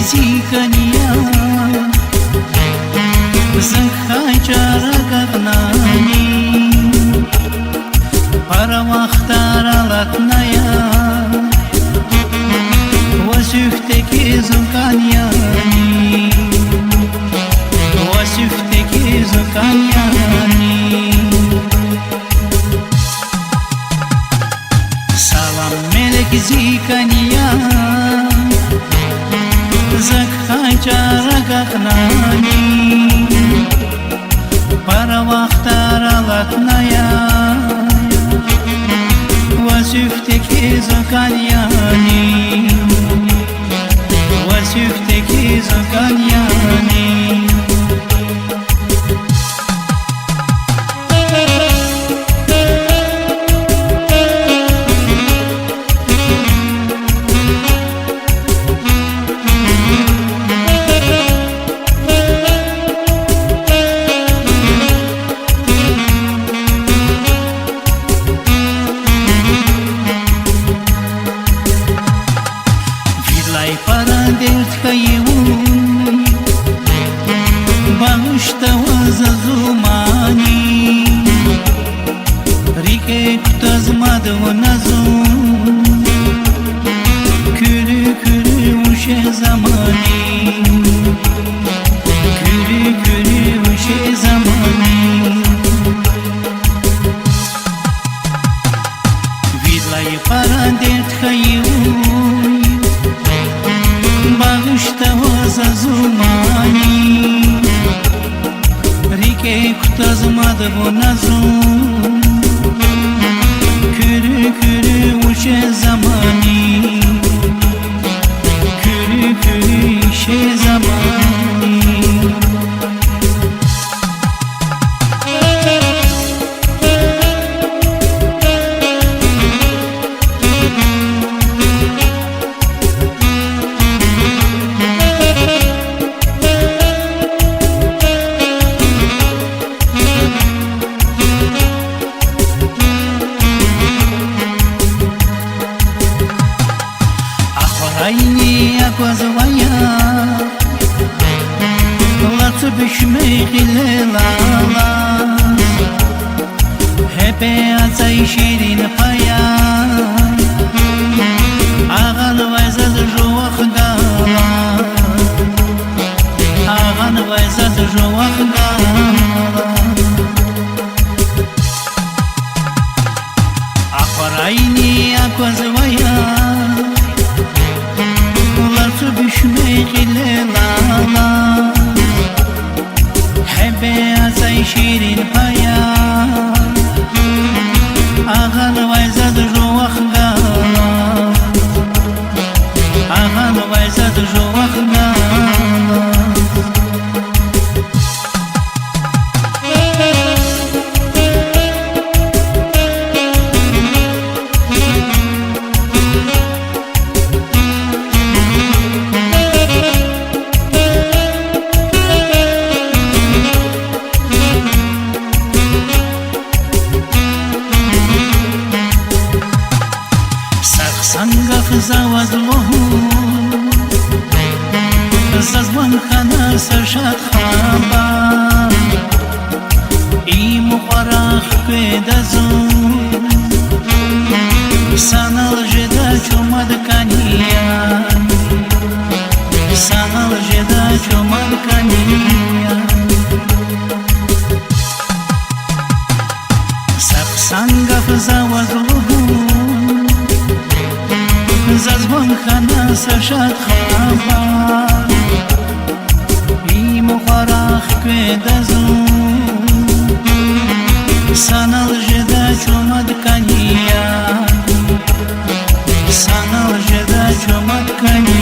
zikania Zakhai charagatnani Para vaxtaralatnaya Vasüfteki zukanyani Vasüfteki zukanyani Salam melek zikania Zakhai charagatnani Para vaxtaralatnaya Vasüfteki zukanyani Vasüfteki zukanyani Derdhayun Bağışta zazumani Rike kutazmadı nazum Külü külü uşe zamani Külü külü uşe zamani Vidlai para derdhayun Bağışta zazumani Rike kutazmadı nazum Külü külü uşe zamani Külü külü işe zamani Ayni akozvaya Latsu büşmeğile lala Hepe atsay şirin paya Ağal vayzad juvak gala Ağal vayzad juvak gala Ayni akozvaya Büşmeğile lala Hebe atsay şirin paya Ağal vayzad juvak gala Ağal vayzad juvak gala Zawazlohu Zazvan khana sarshad khaba I muqarah pedazun Sanal jeda chomad kaniya Sanal jeda chomad kaniya Saksangaf zawazlohu Zazvan khana sarshad khaba I muqarah pedazun Sanal jeda chomad kaniya Sanal jeda chomad kaniya